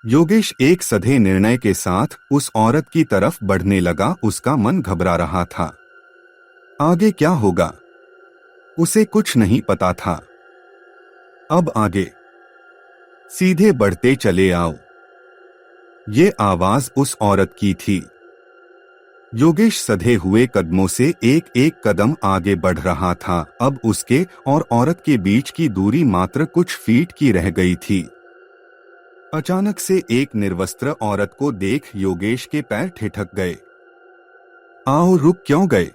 योगेश एक सधे निर्णय के साथ उस औरत की तरफ बढ़ने लगा। उसका मन घबरा रहा था। आगे क्या होगा उसे कुछ नहीं पता था। अब आगे सीधे बढ़ते चले आओ, ये आवाज उस औरत की थी। योगेश सधे हुए कदमों से एक एक कदम आगे बढ़ रहा था। अब उसके और औरत के बीच की दूरी मात्र कुछ फीट की रह गई थी। अचानक से एक निर्वस्त्र औरत को देख योगेश के पैर ठिठक गए। आओ, रुक क्यों गए?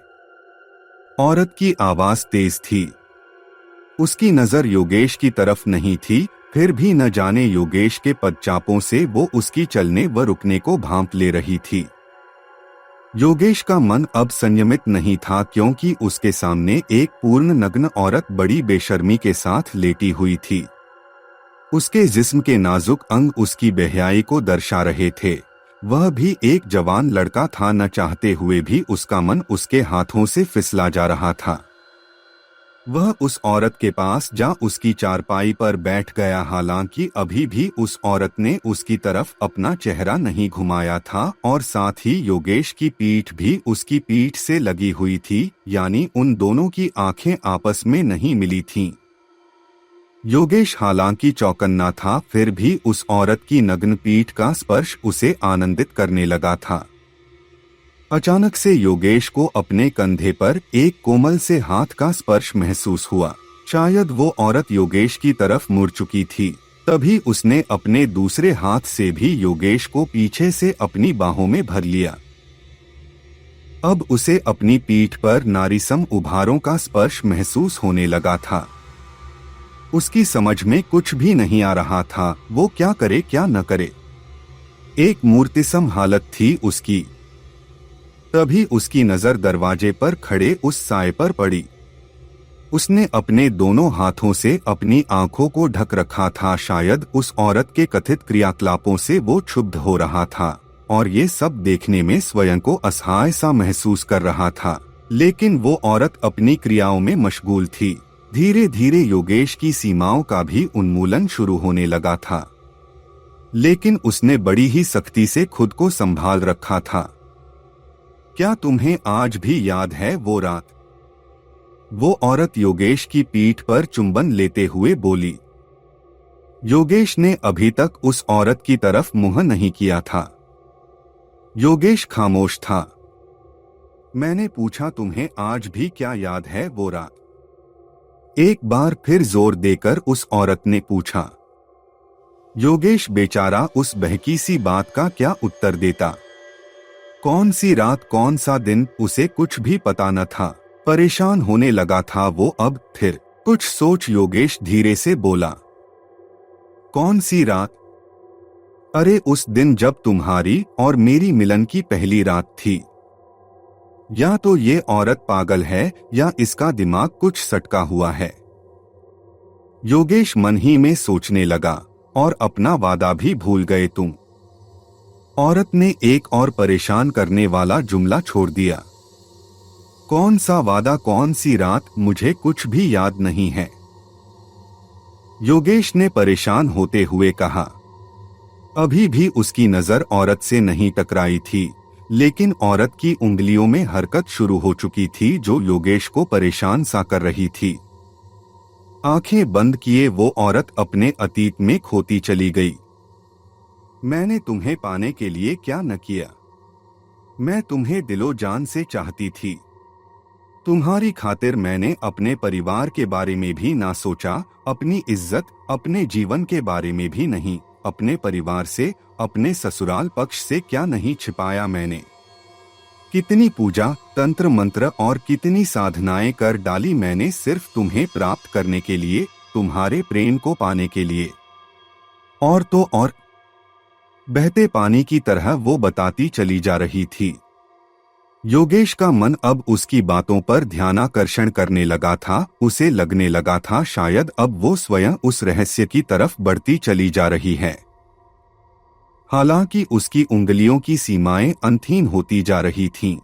औरत की आवाज तेज थी। उसकी नजर योगेश की तरफ नहीं थी, फिर भी न जाने योगेश के पदचापों से वो उसकी चलने व रुकने को भांप ले रही थी। योगेश का मन अब संयमित नहीं था, क्योंकि उसके सामने एक पूर्ण नग्न औरत बड़ी बेशर्मी के साथ लेटी हुई थी। उसके जिस्म के नाजुक अंग उसकी बेहयाई को दर्शा रहे थे। वह भी एक जवान लड़का था, न चाहते हुए भी उसका मन उसके हाथों से फिसला जा रहा था। वह उस औरत के पास जा उसकी चारपाई पर बैठ गया। हालांकि अभी भी उस औरत ने उसकी तरफ अपना चेहरा नहीं घुमाया था और साथ ही योगेश की पीठ भी उसकी पीठ से लगी हुई थी, यानी उन दोनों की आंखें आपस में नहीं मिली थीं। योगेश हालांकि चौकन्ना था, फिर भी उस औरत की नग्न पीठ का स्पर्श उसे आनंदित करने लगा था। अचानक से योगेश को अपने कंधे पर एक कोमल से हाथ का स्पर्श महसूस हुआ। शायद वो औरत योगेश की तरफ मुड़ चुकी थी। तभी उसने अपने दूसरे हाथ से भी योगेश को पीछे से अपनी बाहों में भर लिया। अब उसे अपनी पीठ पर नारीसम उभारों का स्पर्श महसूस होने लगा था। उसकी समझ में कुछ भी नहीं आ रहा था, वो क्या करे क्या न करे। एक मूर्तिसम हालत थी उसकी। तभी उसकी नजर दरवाजे पर खड़े उस साए पर पड़ी। उसने अपने दोनों हाथों से अपनी आंखों को ढक रखा था। शायद उस औरत के कथित क्रियाकलापों से वो क्षुब्ध हो रहा था और ये सब देखने में स्वयं को असहाय सा महसूस कर रहा था। लेकिन वो औरत अपनी क्रियाओं में मशगूल थी। धीरे धीरे योगेश की सीमाओं का भी उन्मूलन शुरू होने लगा था, लेकिन उसने बड़ी ही सख्ती से खुद को संभाल रखा था। क्या तुम्हें आज भी याद है वो रात? वो औरत योगेश की पीठ पर चुंबन लेते हुए बोली। योगेश ने अभी तक उस औरत की तरफ मुंह नहीं किया था। योगेश खामोश था। मैंने पूछा, तुम्हें आज भी क्या याद है वो रात? एक बार फिर जोर देकर उस औरत ने पूछा। योगेश बेचारा उस बहकी सी बात का क्या उत्तर देता। कौन सी रात, कौन सा दिन, उसे कुछ भी पता न था। परेशान होने लगा था वो अब। फिर कुछ सोच योगेश धीरे से बोला, कौन सी रात? अरे उस दिन जब तुम्हारी और मेरी मिलन की पहली रात थी। या तो ये औरत पागल है या इसका दिमाग कुछ सटका हुआ है। योगेश मन ही में सोचने लगा, और अपना वादा भी भूल गए तुम। औरत ने एक और परेशान करने वाला जुमला छोड़ दिया। कौन सा वादा, कौन सी रात? मुझे कुछ भी याद नहीं है। योगेश ने परेशान होते हुए कहा। अभी भी उसकी नजर औरत से नहीं टकराई थी, लेकिन औरत की उंगलियों में हरकत शुरू हो चुकी थी जो योगेश को परेशान सा कर रही थी। आंखें बंद किए वो औरत अपने अतीत में खोती चली गई। मैंने तुम्हें पाने के लिए क्या न किया। मैं तुम्हें दिलो जान से चाहती थी। तुम्हारी खातिर मैंने अपने परिवार के बारे में भी ना सोचा, अपनी इज्जत, अपने जीवन के बारे में भी नहीं। अपने परिवार से, अपने ससुराल पक्ष से क्या नहीं छिपाया मैंने। कितनी पूजा, तंत्र मंत्र और कितनी साधनाएं कर डाली मैंने सिर्फ तुम्हें प्राप्त करने के लिए, तुम्हारे प्रेम को पाने के लिए। और तो और, बहते पानी की तरह वो बताती चली जा रही थी। योगेश का मन अब उसकी बातों पर ध्यानाकर्षण करने लगा था। उसे लगने लगा था शायद अब वो स्वयं उस रहस्य की तरफ बढ़ती चली जा रही है। हालांकि उसकी उंगलियों की सीमाएं अंतहीन होती जा रही थीं।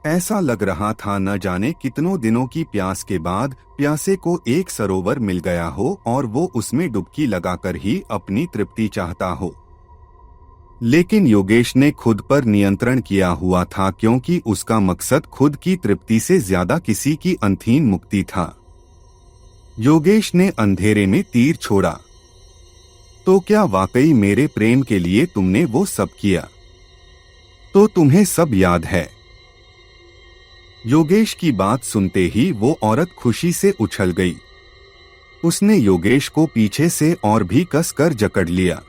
ऐसा लग रहा था न जाने कितनों दिनों की प्यास के बाद प्यासे को एक सरोवर मिल गया हो और वो उसमें डुबकी लगाकर ही अपनी तृप्ति चाहता हो। लेकिन योगेश ने खुद पर नियंत्रण किया हुआ था, क्योंकि उसका मकसद खुद की तृप्ति से ज्यादा किसी की अंतहीन मुक्ति था। योगेश ने अंधेरे में तीर छोड़ा। तो क्या वाकई मेरे प्रेम के लिए तुमने वो सब किया? तो तुम्हें सब याद है? योगेश की बात सुनते ही वो औरत खुशी से उछल गई। उसने योगेश को पीछे से और भी कस कर जकड़ लिया,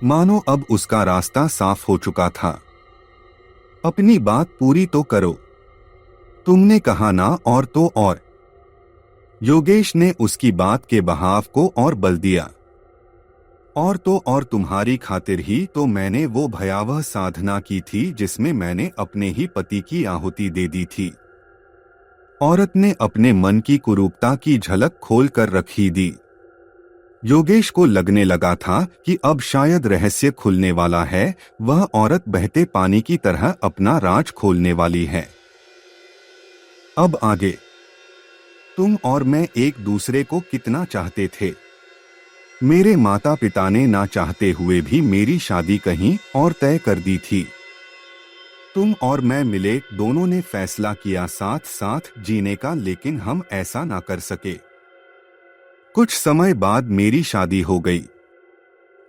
मानो अब उसका रास्ता साफ हो चुका था। अपनी बात पूरी तो करो, तुमने कहा ना और तो और। योगेश ने उसकी बात के बहाव को और बल दिया। और तो और तुम्हारी खातिर ही तो मैंने वो भयावह साधना की थी जिसमें मैंने अपने ही पति की आहुति दे दी थी। औरत ने अपने मन की कुरूपता की झलक खोल कर रखी दी। योगेश को लगने लगा था कि अब शायद रहस्य खुलने वाला है। वह औरत बहते पानी की तरह अपना राज खोलने वाली है। अब आगे, तुम और मैं एक दूसरे को कितना चाहते थे। मेरे माता पिता ने ना चाहते हुए भी मेरी शादी कहीं और तय कर दी थी। तुम और मैं मिले, दोनों ने फैसला किया साथ साथ जीने का, लेकिन हम ऐसा ना कर सके। कुछ समय बाद मेरी शादी हो गई।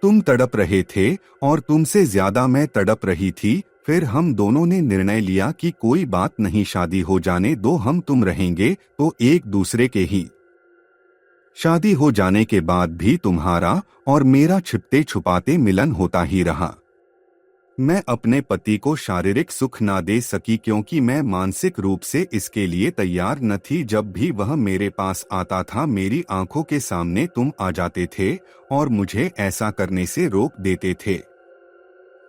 तुम तड़प रहे थे और तुमसे ज्यादा मैं तड़प रही थी। फिर हम दोनों ने निर्णय लिया कि कोई बात नहीं, शादी हो जाने दो, हम तुम रहेंगे तो एक दूसरे के ही। शादी हो जाने के बाद भी तुम्हारा और मेरा छिपते छुपाते मिलन होता ही रहा। मैं अपने पति को शारीरिक सुख ना दे सकी, क्योंकि मैं मानसिक रूप से इसके लिए तैयार न थी। जब भी वह मेरे पास आता था, मेरी आंखों के सामने तुम आ जाते थे और मुझे ऐसा करने से रोक देते थे।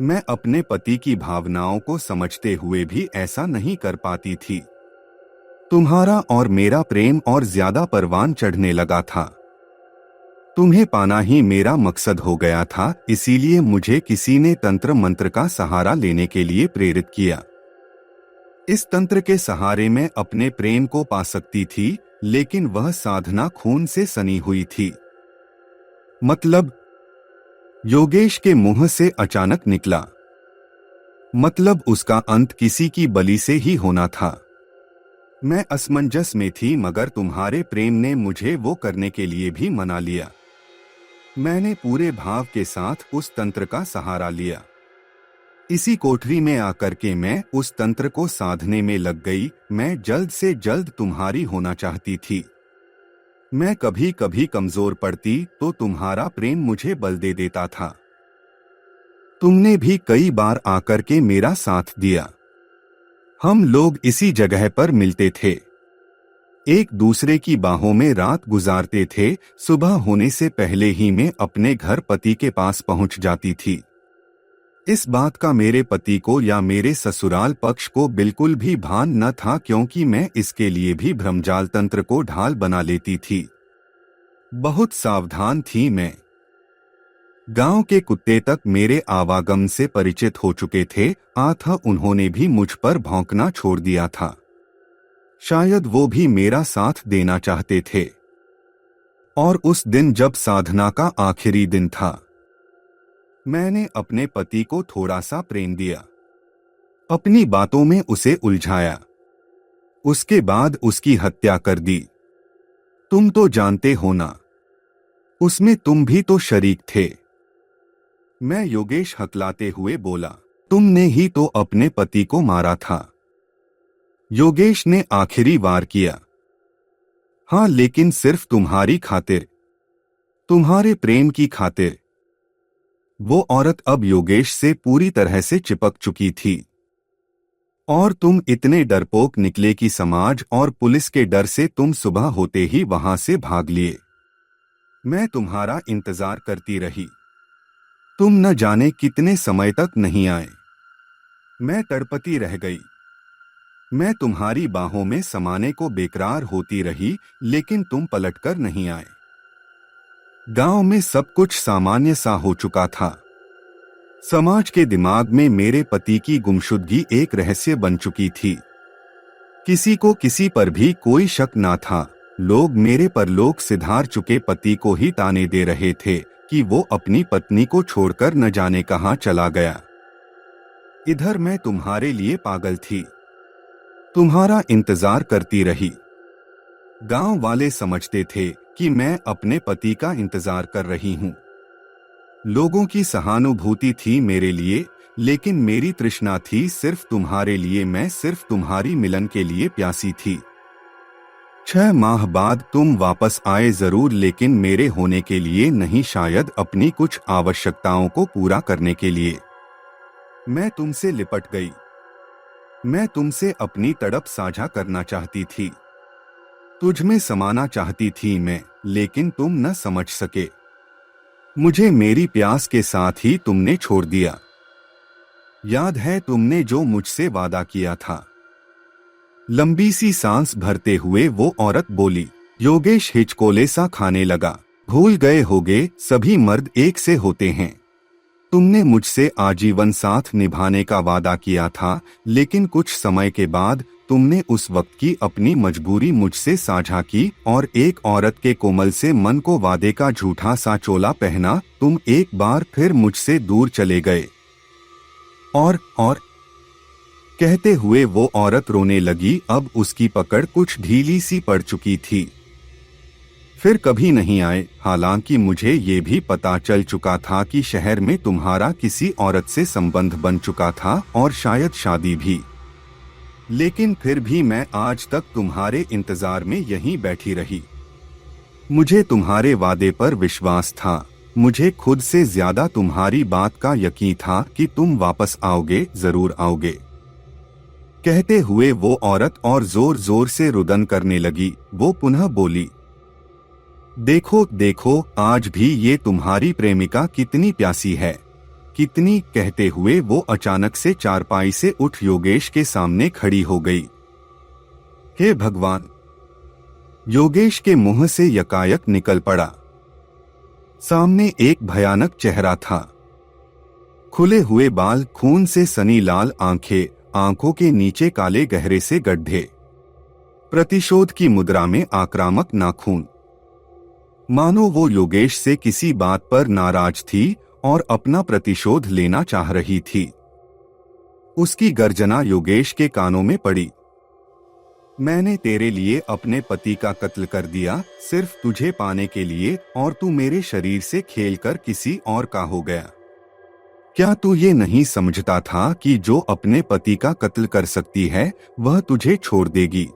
मैं अपने पति की भावनाओं को समझते हुए भी ऐसा नहीं कर पाती थी। तुम्हारा और मेरा प्रेम और ज्यादा परवान चढ़ने लगा था। तुम्हें पाना ही मेरा मकसद हो गया था, इसीलिए मुझे किसी ने तंत्र मंत्र का सहारा लेने के लिए प्रेरित किया। इस तंत्र के सहारे में अपने प्रेम को पा सकती थी, लेकिन वह साधना खून से सनी हुई थी। मतलब? योगेश के मुंह से अचानक निकला। मतलब उसका अंत किसी की बलि से ही होना था। मैं असमंजस में थी, मगर तुम्हारे प्रेम ने मुझे वो करने के लिए भी मना लिया। मैंने पूरे भाव के साथ उस तंत्र का सहारा लिया। इसी कोठरी में आकर के मैं उस तंत्र को साधने में लग गई। मैं जल्द से जल्द तुम्हारी होना चाहती थी। मैं कभी कभी कमजोर पड़ती तो तुम्हारा प्रेम मुझे बल दे देता था। तुमने भी कई बार आकर के मेरा साथ दिया। हम लोग इसी जगह पर मिलते थे, एक दूसरे की बाहों में रात गुजारते थे। सुबह होने से पहले ही मैं अपने घर पति के पास पहुंच जाती थी। इस बात का मेरे पति को या मेरे ससुराल पक्ष को बिल्कुल भी भान न था, क्योंकि मैं इसके लिए भी भ्रमजाल तंत्र को ढाल बना लेती थी। बहुत सावधान थी मैं। गांव के कुत्ते तक मेरे आवागम से परिचित हो चुके थे। उन्होंने भी मुझ पर भौंकना छोड़ दिया था। शायद वो भी मेरा साथ देना चाहते थे। और उस दिन जब साधना का आखिरी दिन था, मैंने अपने पति को थोड़ा सा प्रेम दिया, अपनी बातों में उसे उलझाया, उसके बाद उसकी हत्या कर दी। तुम तो जानते हो ना, उसमें तुम भी तो शरीक थे। मैं योगेश हकलाते हुए बोला, तुमने ही तो अपने पति को मारा था। योगेश ने आखिरी वार किया। हाँ, लेकिन सिर्फ तुम्हारी खातिर, तुम्हारे प्रेम की खातिर। वो औरत अब योगेश से पूरी तरह से चिपक चुकी थी। और तुम इतने डरपोक निकले कि समाज और पुलिस के डर से तुम सुबह होते ही वहां से भाग लिए। मैं तुम्हारा इंतजार करती रही। तुम न जाने कितने समय तक नहीं आए। मैं तड़पती रह गई। मैं तुम्हारी बाहों में समाने को बेकरार होती रही, लेकिन तुम पलटकर नहीं आए। गांव में सब कुछ सामान्य सा हो चुका था। समाज के दिमाग में मेरे पति की गुमशुदगी एक रहस्य बन चुकी थी। किसी को किसी पर भी कोई शक ना था। लोग मेरे परलोक सिधार चुके पति को ही ताने दे रहे थे। कि वो अपनी पत्नी को छोड़कर न जाने कहां चला गया। इधर मैं तुम्हारे लिए पागल थी, तुम्हारा इंतजार करती रही। गांव वाले समझते थे कि मैं अपने पति का इंतजार कर रही हूं। लोगों की सहानुभूति थी मेरे लिए, लेकिन मेरी तृष्णा थी सिर्फ तुम्हारे लिए। मैं सिर्फ तुम्हारी मिलन के लिए प्यासी थी। 6 माह बाद तुम वापस आए जरूर, लेकिन मेरे होने के लिए नहीं, शायद अपनी कुछ आवश्यकताओं को पूरा करने के लिए। मैं तुमसे लिपट गई। मैं तुमसे अपनी तड़प साझा करना चाहती थी, तुझ में समाना चाहती थी मैं, लेकिन तुम न समझ सके। मुझे मेरी प्यास के साथ ही तुमने छोड़ दिया। याद है तुमने जो मुझसे वादा किया था? लंबी सी सांस भरते हुए वो औरत बोली। योगेश हिचकोले सा खाने लगा। भूल गए होगे, सभी मर्द एक से होते हैं। तुमने मुझसे आजीवन साथ निभाने का वादा किया था, लेकिन कुछ समय के बाद तुमने उस वक्त की अपनी मजबूरी मुझसे साझा की और एक औरत के कोमल से मन को वादे का झूठा सा चोला पहना। तुम एक बार फिर मुझसे दूर चले गए। और कहते हुए वो औरत रोने लगी। अब उसकी पकड़ कुछ ढीली सी पड़ चुकी थी। फिर कभी नहीं आए। हालांकि मुझे ये भी पता चल चुका था कि शहर में तुम्हारा किसी औरत से संबंध बन चुका था और शायद शादी भी। लेकिन फिर भी मैं आज तक तुम्हारे इंतजार में यहीं बैठी रही। मुझे तुम्हारे वादे पर विश्वास था। मुझे खुद से ज्यादा तुम्हारी बात का यकीन था कि तुम वापस आओगे, जरूर आओगे। कहते हुए वो औरत और जोर जोर से रुदन करने लगी। वो पुनः बोली, देखो देखो, आज भी ये तुम्हारी प्रेमिका कितनी प्यासी है, कितनी। कहते हुए वो अचानक से चारपाई से उठ योगेश के सामने खड़ी हो गई। हे भगवान! योगेश के मुंह से यकायक निकल पड़ा। सामने एक भयानक चेहरा था। खुले हुए बाल, खून से सनी लाल आंखें, आंखों के नीचे काले गहरे से गड्ढे, प्रतिशोध की मुद्रा में आक्रामक नाखून। मानो वो योगेश से किसी बात पर नाराज थी और अपना प्रतिशोध लेना चाह रही थी। उसकी गर्जना योगेश के कानों में पड़ी। मैंने तेरे लिए अपने पति का कत्ल कर दिया, सिर्फ तुझे पाने के लिए, और तू मेरे शरीर से खेलकर किसी और का हो गया। क्या तू ये नहीं समझता था कि जो अपने पति का कत्ल कर सकती है वह तुझे छोड़ देगी?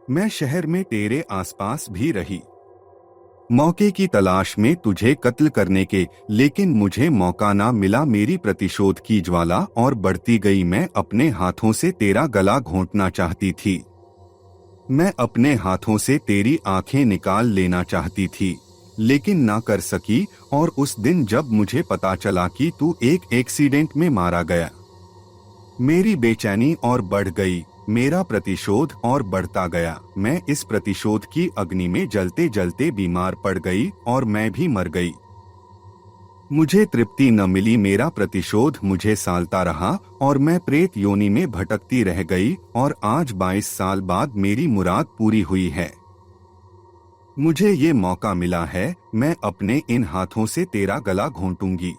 मैं शहर में तेरे आसपास भी रही, मौके की तलाश में तुझे कत्ल करने के, लेकिन मुझे मौका ना मिला। मेरी प्रतिशोध की ज्वाला और बढ़ती गई। मैं अपने हाथों से तेरा गला घोंटना चाहती थी। मैं अपने हाथों से तेरी आंखें निकाल लेना चाहती थी, लेकिन ना कर सकी। और उस दिन जब मुझे पता चला कि तू एक एक्सीडेंट में मारा गया, मेरी बेचैनी और बढ़ गई, मेरा प्रतिशोध और बढ़ता गया। मैं इस प्रतिशोध की अग्नि में जलते जलते बीमार पड़ गई और मैं भी मर गई। मुझे तृप्ति न मिली, मेरा प्रतिशोध मुझे सालता रहा और मैं प्रेत योनि में भटकती रह गई। और आज 22 साल बाद मेरी मुराद पूरी हुई है। मुझे ये मौका मिला है, मैं अपने इन हाथों से तेरा गला घोंटूंगी,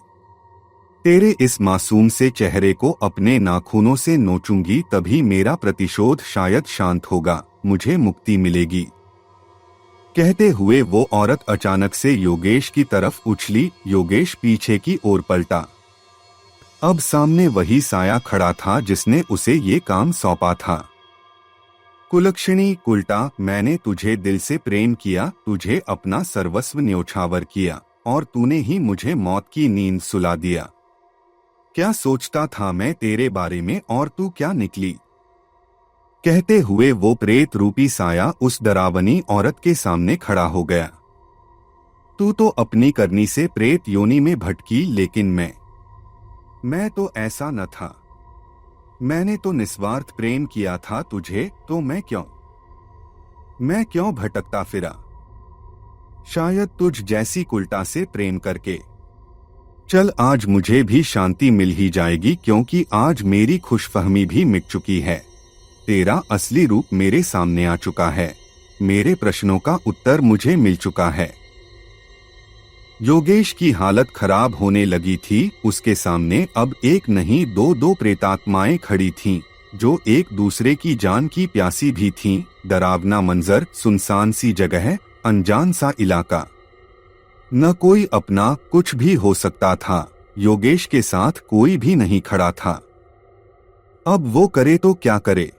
तेरे इस मासूम से चेहरे को अपने नाखूनों से नोचूंगी। तभी मेरा प्रतिशोध शायद शांत होगा, मुझे मुक्ति मिलेगी। कहते हुए वो औरत अचानक से योगेश की तरफ उछली। योगेश पीछे की ओर पलटा। अब सामने वही साया खड़ा था जिसने उसे ये काम सौंपा था। कुलक्षणी, उल्टा, मैंने तुझे दिल से प्रेम किया, तुझे अपना सर्वस्व न्योछावर किया, और तूने ही मुझे मौत की नींद सुला दिया। क्या सोचता था मैं तेरे बारे में, और तू क्या निकली? कहते हुए वो प्रेत रूपी साया उस डरावनी औरत के सामने खड़ा हो गया। तू तो अपनी करनी से प्रेत योनि में भटकी, लेकिन मैं तो ऐसा न था। मैंने तो निस्वार्थ प्रेम किया था तुझे, तो मैं क्यों भटकता फिरा? शायद तुझ जैसी कुल्टा से प्रेम करके। चल, आज मुझे भी शांति मिल ही जाएगी, क्योंकि आज मेरी खुशफहमी भी मिट चुकी है। तेरा असली रूप मेरे सामने आ चुका है। मेरे प्रश्नों का उत्तर मुझे मिल चुका है। योगेश की हालत खराब होने लगी थी। उसके सामने अब एक नहीं दो प्रेतात्माएं खड़ी थीं, जो एक दूसरे की जान की प्यासी भी थीं। डरावना मंजर, सुनसान सी जगह, अनजान सा इलाका। न कोई अपना, कुछ भी हो सकता था। योगेश के साथ कोई भी नहीं खड़ा था। अब वो करे तो क्या करे?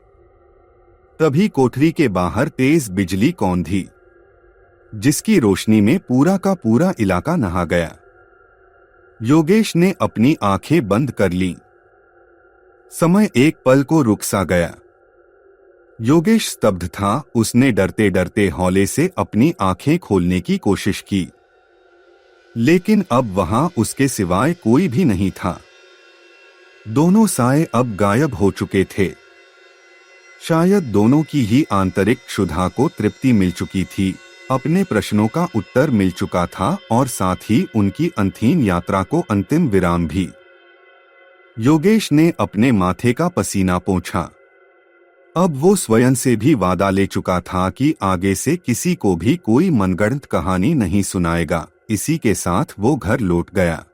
तभी कोठरी के बाहर तेज बिजली कौंधी, जिसकी रोशनी में पूरा का पूरा इलाका नहा गया। योगेश ने अपनी आंखें बंद कर लीं। समय एक पल को रुक सा गया। योगेश स्तब्ध था। उसने डरते डरते हौले से अपनी आंखें खोलने की कोशिश की, लेकिन अब वहां उसके सिवाय कोई भी नहीं था। दोनों साए अब गायब हो चुके थे। शायद दोनों की ही आंतरिक क्षुधा को तृप्ति मिल चुकी थी, अपने प्रश्नों का उत्तर मिल चुका था और साथ ही उनकी अंतहीन यात्रा को अंतिम विराम भी। योगेश ने अपने माथे का पसीना पोंछा। अब वो स्वयं से भी वादा ले चुका था कि आगे से किसी को भी कोई मनगढ़ंत कहानी नहीं सुनाएगा। इसी के साथ वो घर लौट गया।